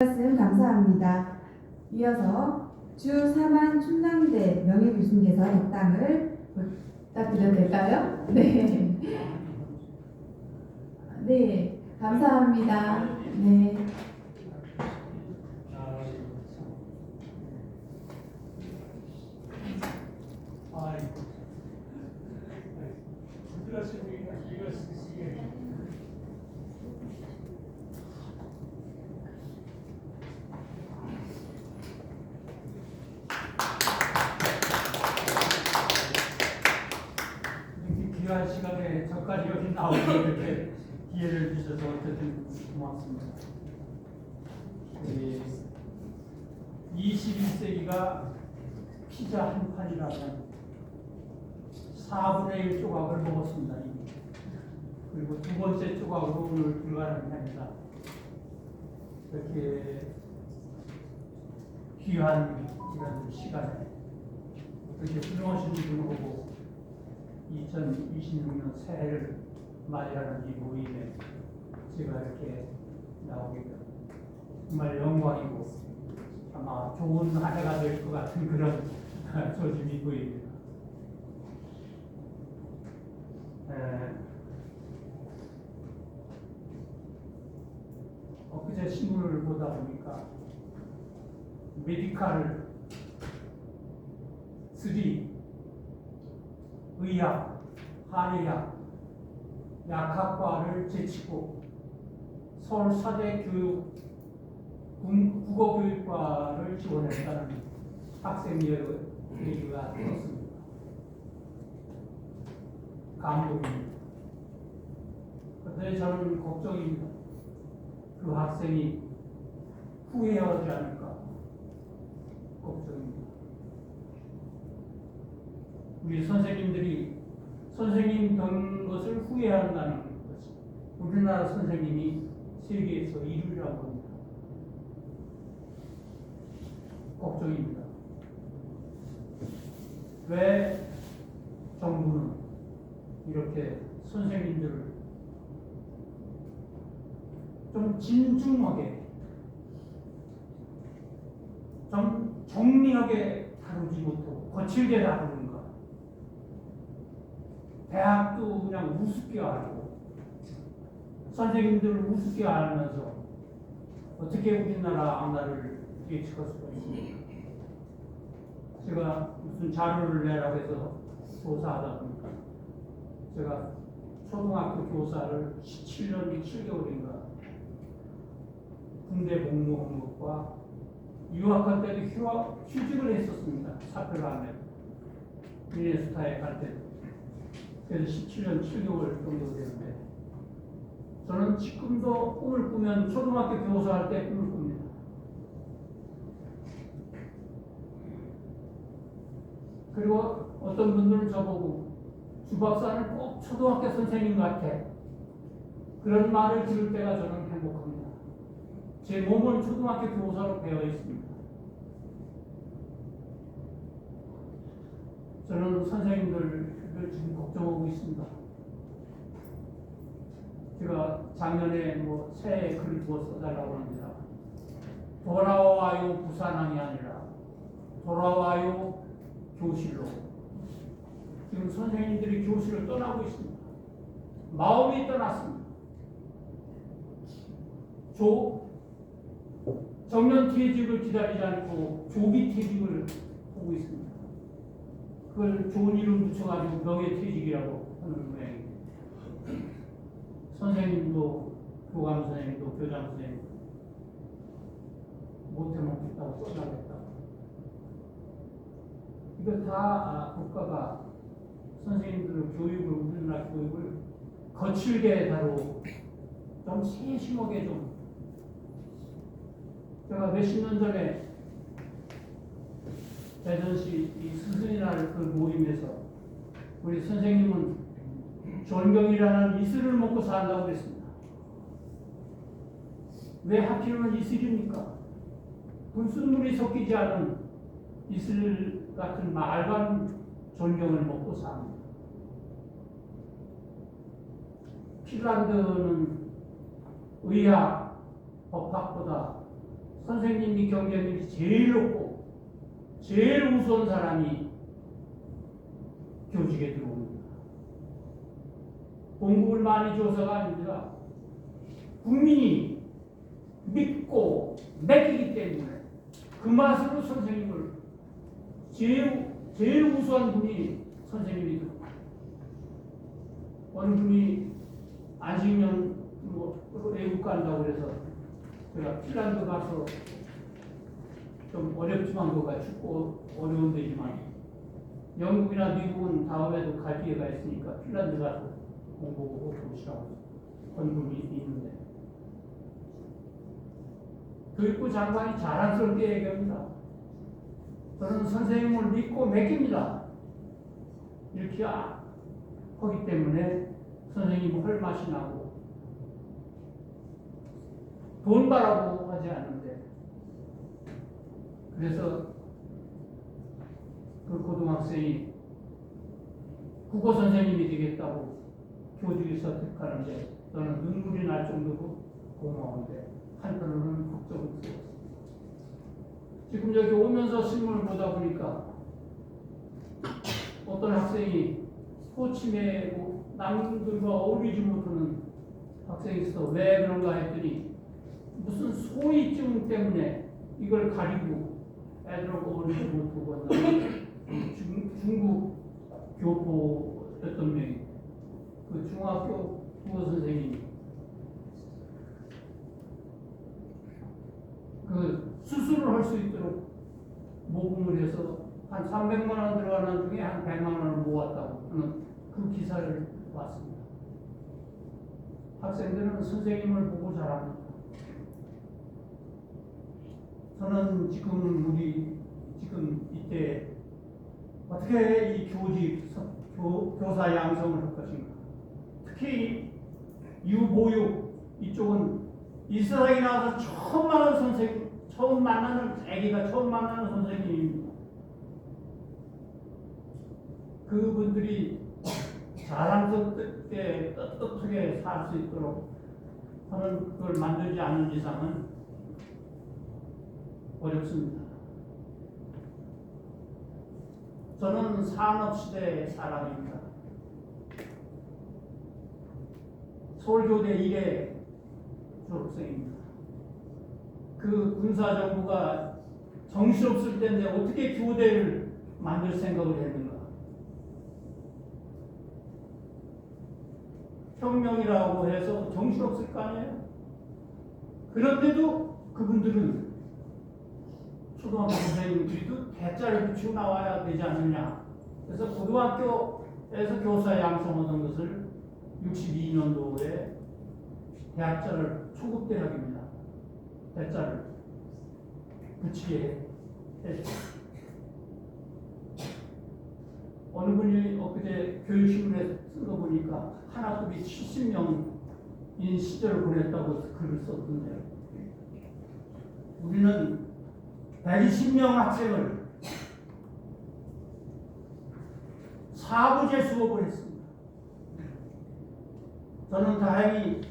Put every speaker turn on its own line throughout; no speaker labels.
말씀 감사합니다. 이어서 주 사만 춘향대 명예교수님께서 덕담을 부탁드려도 될까요? 네. 네, 감사합니다. 네.
귀한 시간에 저까지 여기 나오게 이렇게 기회를 주셔서 어쨌든 고맙습니다. 21세기가 피자 한 판이라면 4분의 1 조각을 먹었습니다. 그리고 두 번째 조각으로 오늘 들어가는 합니다. 이렇게 귀한 이런 시간에 이렇게 훌륭하신 분을 보고 2026년 새해를 맞이하는 이 모임에 제가 이렇게 나오게 되면 정말 영광이고 아마 좋은 한 해가 될 것 같은 그런 조짐이 보입니다. 엊그제 신문을 보다 보니까 메디칼 3 의학, 한의학, 약학과를 제치고 서울 사대 국어교육과를 지원했다는 학생 얘기가 떴습니다. 감동입니다. 그런데 저는 걱정입니다. 그 학생이 후회하지 않을까 걱정입니다. 우리 선생님들이 선생님 된 것을 후회한다는 것이 우리나라 선생님이 세계에서 1위라고 합니다. 걱정입니다. 왜 정부는 이렇게 선생님들을 좀 진중하게 좀 정밀하게 다루지 못하고 거칠게 다루는가? 대학도 그냥 우습게 알고 선생님들을 우습게 알면서 어떻게 우리나라 앞날을 예측할 수가 있습니까? 제가 무슨 자료를 내라고 해서 조사하다 보니까 제가 초등학교 교사를 17년 7개월인가 군대 복무 업무과 유학할 때도 휴직을 했었습니다. 사표를 안 내고 미네소타에 갈 때도. 그래서 17년 7개월 정도 되는데 저는 지금도 꿈을 꾸면 초등학교 교사할 때 꿈을 꿉니다. 그리고 어떤 분들은 저보고 주 박사는 꼭 초등학교 선생님 같아. 그런 말을 들을 때가 저는 행복합니다. 제 몸은 초등학교 교사로 배어 있습니다. 저는 선생님들을 지금 걱정하고 있습니다. 제가 작년에 새해 글을 써달라고 합니다. 돌아와요 부산항이 아니라 돌아와요 교실로. 지금 선생님들이 교실을 떠나고 있습니다. 마음이 떠났습니다. 정년 퇴직을 기다리지 않고 조기 퇴직을 보고 있습니다. 그걸 좋은 이름 붙여가지고 명예퇴직이라고 하는 모양입니다. 선생님도 교감 선생님도 교장 선생님도 못해 먹겠다고 떠나겠다고. 이거 다 국가가 선생님들의 교육을 우리나라 교육을 거칠게 다루고 좀 세심하게 좀. 제가 몇십 년 전에 대전시 이 스승이날 그 모임에서 우리 선생님은 존경이라는 이슬을 먹고 산다고 그랬습니다. 왜 하필이면 이슬입니까? 불순물이 섞이지 않은 이슬 같은 맑은 존경을 먹고 삽니다. 핀란드는 의학, 법학보다 선생님이 경쟁률이 제일 높고 제일 우수한 사람이 교직에 들어옵니다. 공급을 많이 줘서가 아닙니다. 국민이 믿고 맡기기 때문에 그 맛으로 선생님을 제일 우수한 분이 선생님이 들어옵니다. 어느 분이 안식년 외국 간다고 그래서 제가 핀란드 가서 좀 어렵지만 거기가 춥고 어려운 데지만 영국이나 미국은 다음에도 갈 기회가 있으니까 핀란드 가서 공부하고 보시라고 한 분이 있는데 교육부 장관이 자랑스럽게 얘기합니다. 저는 선생님을 믿고 맡깁니다. 이렇게 하기 때문에 선생님 헐맛이 나고 돈 바라고 하지 않는데 그래서 그 고등학생이 국어 선생님이 되겠다고 교직에 선택하는데 저는 눈물이 날 정도로 고마운데 한편으로는 걱정스러웠습니다. 지금 여기 오면서 신문을 보다 보니까 어떤 학생이 소치매고 남들과 어울리지 못하는 학생이 있어. 왜 그런가 했더니 무슨 소위증 때문에 이걸 가리고 애들하고 어울리지 못하고 중국 교포였던 명이 그 중학교 국어 선생님이 그 수술을 할 수 있도록 모금을 해서 한 300만 원 들어가는 중에 한 100만 원을 모았다고 하는 그 기사를 봤습니다. 학생들은 선생님을 보고 자랍니다. 저는 지금 이때 어떻게 이 교사 양성을 할 것인가. 특히 유보육 이쪽은 이 세상에 나와서 처음 만나는 아기가 처음 만나는 선생님입니다. 그분들이 자랑스럽게 떳떳하게 살 수 있도록 하는 그걸 만들지 않는 이상은 어렵습니다. 저는 산업시대의 사람입니다. 서울교대 1회 졸업생입니다. 그 군사정부가 정신없을 때인데 어떻게 교대를 만들 생각을 했는가. 혁명이라고 해서 정신없을 거 아니에요. 그런데도 그분들은 초등학교 선생님들도 대자를 붙이고 나와야 되지 않느냐. 그래서 고등학교에서 교사 양성하던 것을 62년도에 대학자를 초급 대학입니다. 대자를 붙이게 했죠. 어느 분이 엊그제 교육신문에 쓴 거 보니까 한 학급이 70명인 시절을 보냈다고 글을 썼던데요. 우리는 120명 학생을 4부제 수업을 했습니다. 저는 다행히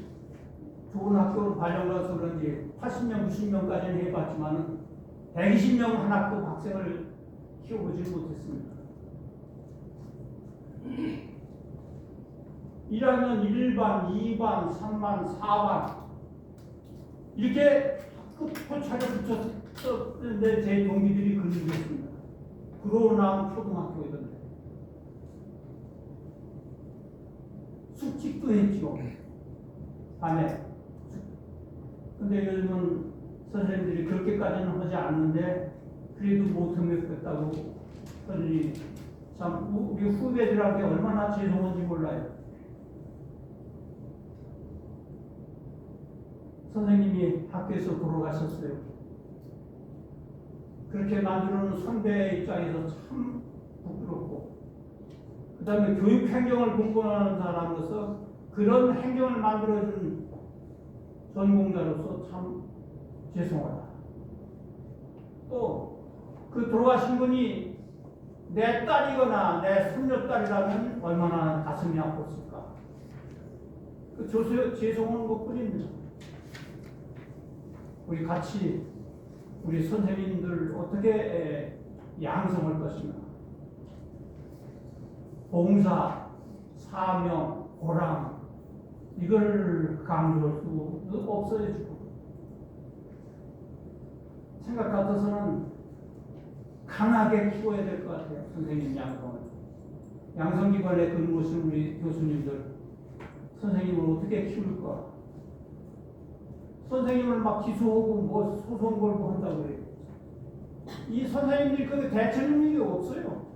좋은 학교로 발령가서 그런지 80명, 90명까지는 해봤지만 120명 한 학급 학생을 키워보지 못했습니다. 1학년 1반, 2반, 3반, 4반 이렇게 학급 표차를 붙였었는데 제 동기들이 글을 읽었습니다. 그러고 나온 초등학교이던데 숙직도 했죠. 밤에. 근데 요즘은 선생님들이 그렇게까지는 하지 않는데 그래도 못 등록했다고 하더니 참 우리 후배들한테 얼마나 죄송한지 몰라요. 선생님이 학교에서 돌아가셨어요. 그렇게 만들어놓은 선배의 입장에서 참 부끄럽고 그 다음에 교육행정을 공부하는 사람으로서 그런 행정을 만들어준 전공자로서 참 죄송하다. 또 그 돌아가신 분이 내 딸이거나 내 손녀딸이라면 얼마나 가슴이 아팠을까. 그 죄송한 것뿐입니다. 우리 같이 우리 선생님들 어떻게 양성할 것인가? 봉사, 사명, 보람 이걸 강조할 수 없어요 지금. 생각 같아서는 강하게 키워야 될 것 같아요. 선생님 양성을. 양성기관에 근무하신 우리 교수님들 선생님을 어떻게 키울까? 선생님을 막 기소하고 뭐 소송 걸고 한다고 그래요. 이 선생님들이 그 대처 능력이 없어요.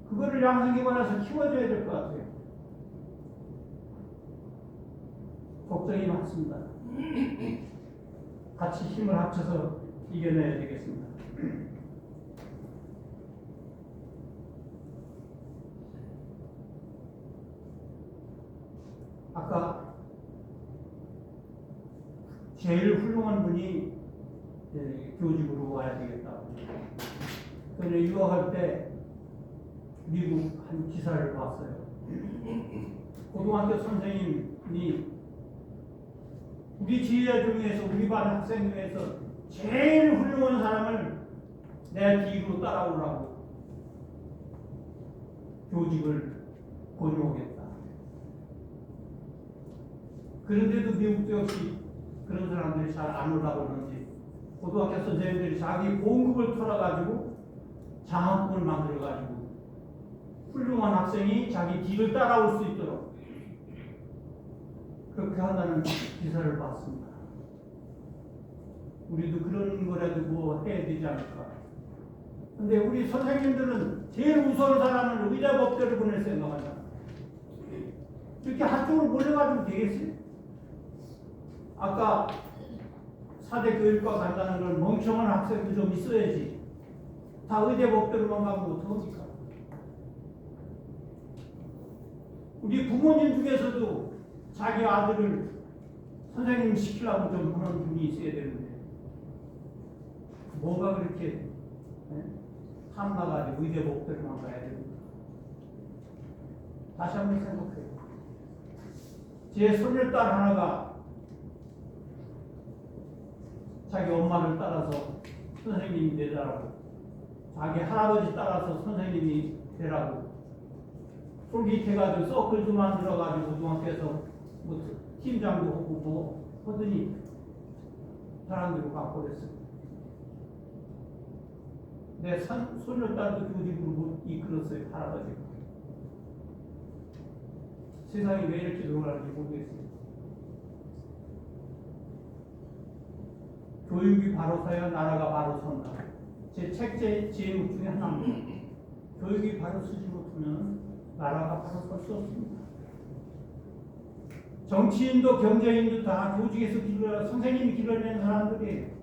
그거를 양성기관에서 키워줘야 될 것 같아요. 걱정이 많습니다. 같이 힘을 합쳐서 이겨내야 되겠습니다. 아까 제일 훌륭한 분이 교직으로 와야 되겠다. 그런데 유학할 때 미국 한 기사를 봤어요. 고등학교 선생님이 우리 지휘자 중에서 우리 반 학생 중에서 제일 훌륭한 사람을 내 뒤로 따라오라고 교직을 권유하겠다. 그런데도 미국도 역시 그런 사람들이 잘 안 오라고 그러는지 고등학교 선생님들이 자기 봉급을 털어가지고 장학금을 만들어가지고 훌륭한 학생이 자기 뒤를 따라올 수 있도록 그렇게 한다는 기사를 봤습니다. 우리도 그런 거라도 뭐 해야 되지 않을까. 근데 우리 선생님들은 제일 무서운 사람을 의자 법대로 보낼 생각하잖아. 이렇게 한쪽으로 몰려가지고 되겠어요? 아까 4대 교육과 간다는 걸 멍청한 학생도 좀 있어야지. 다 의대 법대로만 가면 어떡합니까? 우리 부모님 중에서도 자기 아들을 선생님 시키려고 좀 하는 분이 있어야 되는데 뭐가 그렇게 탐나가지고 의대 법대로만 가야 됩니까? 다시 한번 생각해요. 제 손녀딸 하나가 자기 엄마를 따라서 선생님이 되라고, 자기 할아버지 따라서 선생님이 되라고 솔깃해가지고 서클도 만들어가지고 고등학교에서 뭐 팀장도 하고 뭐 하더니 사람들이 갖고 그랬어요. 내 손녀딸도 교직으로 못 이끌었어요, 할아버지가. 세상이 왜 이렇게 돌아가는지 모르겠어요. 교육이 바로 서야 나라가 바로 선다. 제 책제 제목 중에 하나입니다. 교육이 바로 서지 못하면 나라가 바로 설 수 없습니다. 정치인도 경제인도 다 교직에서 선생님이 길러낸 사람들이에요.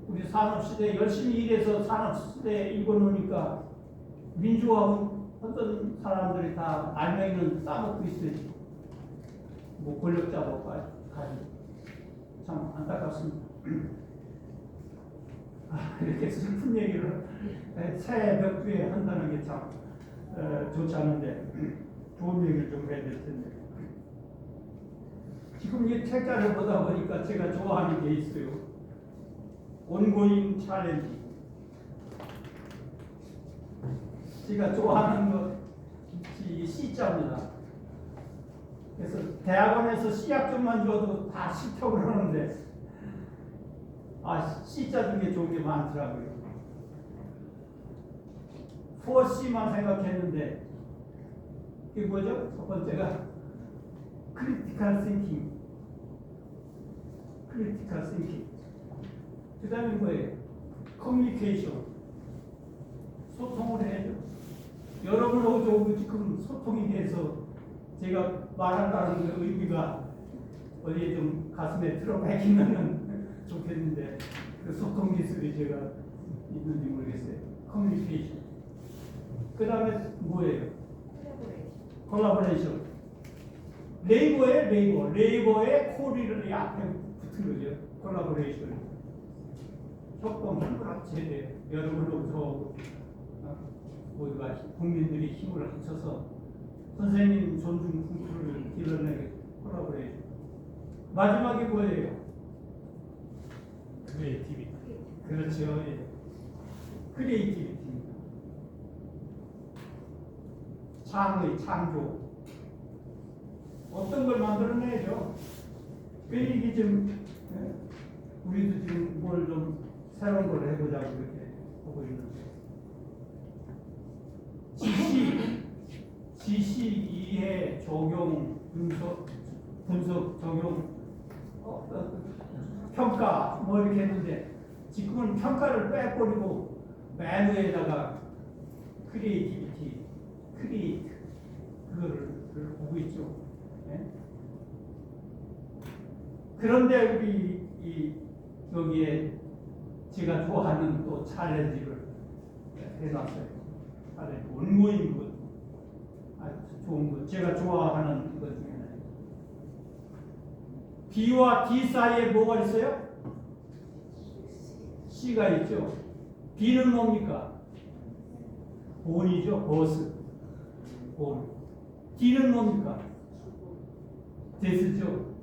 우리 산업시대 열심히 일해서 산업시대에 읽어놓으니까 민주화 어떤 사람들이 다 알맹이는 따먹고 있어요. 뭐 권력자 뭐 가지고. 참 안타깝습니다. 이렇게 슬픈 얘기를 새벽에 한다는 게 참 좋지 않은데 좋은 얘기를 좀 해야 될 텐데. 지금 이 책자를 보다 보니까 제가 좋아하는 게 있어요. 온고잉 챌린지. 제가 좋아하는 것이 C자입니다. 그래서 대학원에서 C학점만 줘도 다 C라고 그러는데 C자 중에 좋은 게 많더라고요. 4C만 생각했는데 이게 뭐죠? 첫 번째가 critical thinking. 그 다음에 뭐예요? communication. 소통을 해야죠. 여러분하고 지금 소통에 대해서 제가 말한다는 의미가 어디에 좀 가슴에 들어박히면 좋겠는데 그 소통 기술이 제가 있는지 모르겠어요. 커뮤니케이션. 그 다음에 뭐예요? 콜라보레이션. 레이버의 코리를 앞에 붙은 거죠. 콜라보레이션. 협동 힘을 합쳐야 돼요. 여러분하고 저하고 모두가 국민들이 힘을 합쳐서 선생님 존중 풍토를 길러내게 콜라보레이션. 마지막에 뭐예요?
크리에이티비티.
그렇죠. 예. 크리에이티비티. 창의 창조. 어떤 걸 만들어내죠. 그 이게 좀 우리도 지금 뭘 좀 새로운 걸 해보자고 이렇게 하고 있는데 지식 이해 적용 분석 적용 평가 뭐 이렇게 했는데 지금은 평가를 빼버리고 맨 위에다가 크리에이티비티 크리에이트 그거를 보고 있죠. 네? 그런데 우리 여기에 제가 좋아하는 또 챌린지를 해놨어요. 챌린지 원고인 것 아주 좋은 것 제가 좋아하는 것 중에 하나예요. B와 D 사이에 뭐가 있어요? C가 있죠. B는 뭡니까? 본이죠. 버스 본. D는 뭡니까? 데스죠.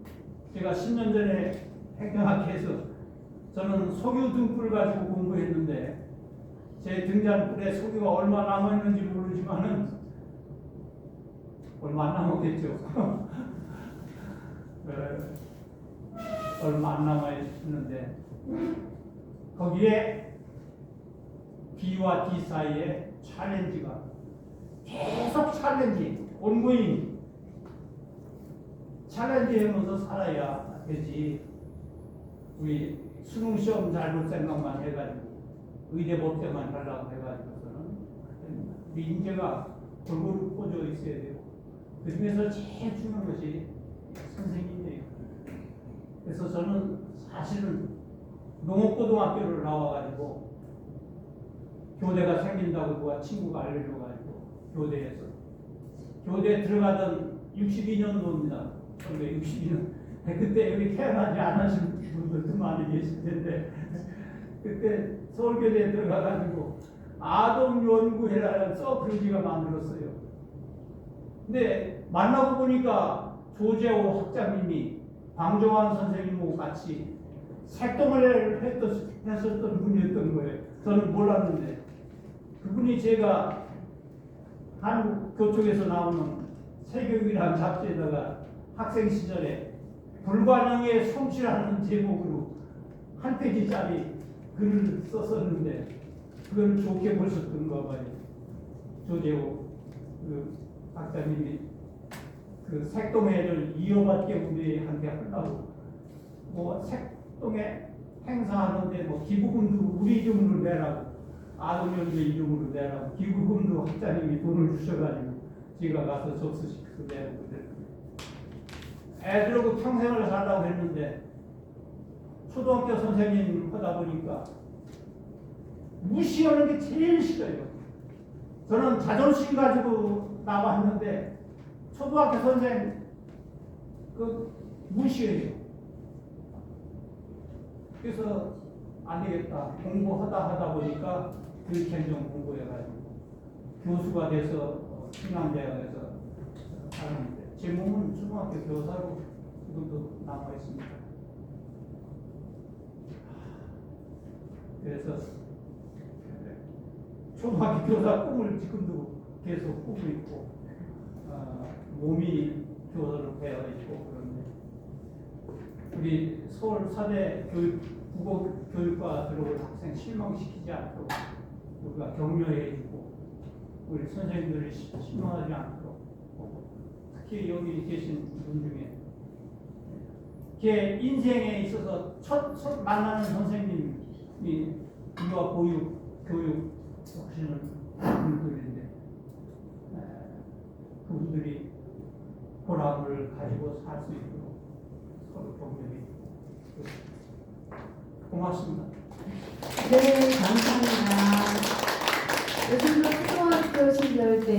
제가 10년 전에 행정학회에서 저는 석유 등불 가지고 공부했는데 제 등잔불에 석유가 얼마 남아있는지 모르지만은 얼마 안 남았겠죠. 얼마 안 남아있는데 거기에 B와 D 사이에 챌린지가 계속 챌린지 온고잉 챌린지 하면서 살아야 되지. 우리 수능 시험 잘 볼 생각만 해가지고 의대 법대만 하려고 해가지고서는 우리 인재가 골고루 꽂혀 있어야 되고 그 중에서 제일 중요한 것이 선생님이에요. 그래서 저는 사실은 농업고등학교를 나와가지고 교대가 생긴다고 누가 친구가 알려줘가지고 교대에 들어가던 62년도입니다. 1962년. 그때 여기 태어나지 않으신 분들도 많이 계실 텐데 그때 서울교대에 들어가가지고 아동연구회라는 서클지가 만들었어요. 근데 만나고 보니까 조재호 학장님이 방정환 선생님하고 같이 색동을 했었던 분이었던 거예요. 저는 몰랐는데 그분이 제가 한국 교총에서 나오는 세교육이라는 잡지에다가 학생 시절에 불관형의 성취라는 제목으로 한 페이지짜리 글을 썼었는데 그걸 좋게 보셨던가 봐요. 조재호 그 학자님이 그 색동회를 이어받게 우리한테 하려고 뭐 색동회 행사하는데 뭐 기부금도 우리 이름으로 내라고 아동연구회 이름으로 내라고 기부금도 학자님이 돈을 주셔가지고 제가 가서 접수시켜서 내고 그랬는데 애들하고 평생을 살라고 했는데 초등학교 선생님 하다 보니까 무시하는 게 제일 싫어요. 저는 자존심 가지고 나왔는데 초등학교 선생 그 무시해요. 그래서 안 되겠다. 공부하다 보니까 교육행정 공부해가지고 교수가 돼서 신앙대학에서 살았는데 제 몸은 초등학교 교사로 지금도 남아 있습니다. 그래서 초등학교 교사 꿈을 지금도 계속 꾸고 있고 몸이 교사로 되어 있고 그런데 우리 서울 사대 국어교육과 들어올 학생 실망시키지 않도록 우리가 격려해주고 우리 선생님들이 실망하지 않도록 특히 여기 계신 분 중에 제 인생에 있어서 첫 만나는 선생님이 유아 보육 교육 하시는 분들인데 그분들이 보람을 가지고 살 수 있도록 서로 격려해 고맙습니다.
네, 감사합니다. 요즘도 초등학교 시절 때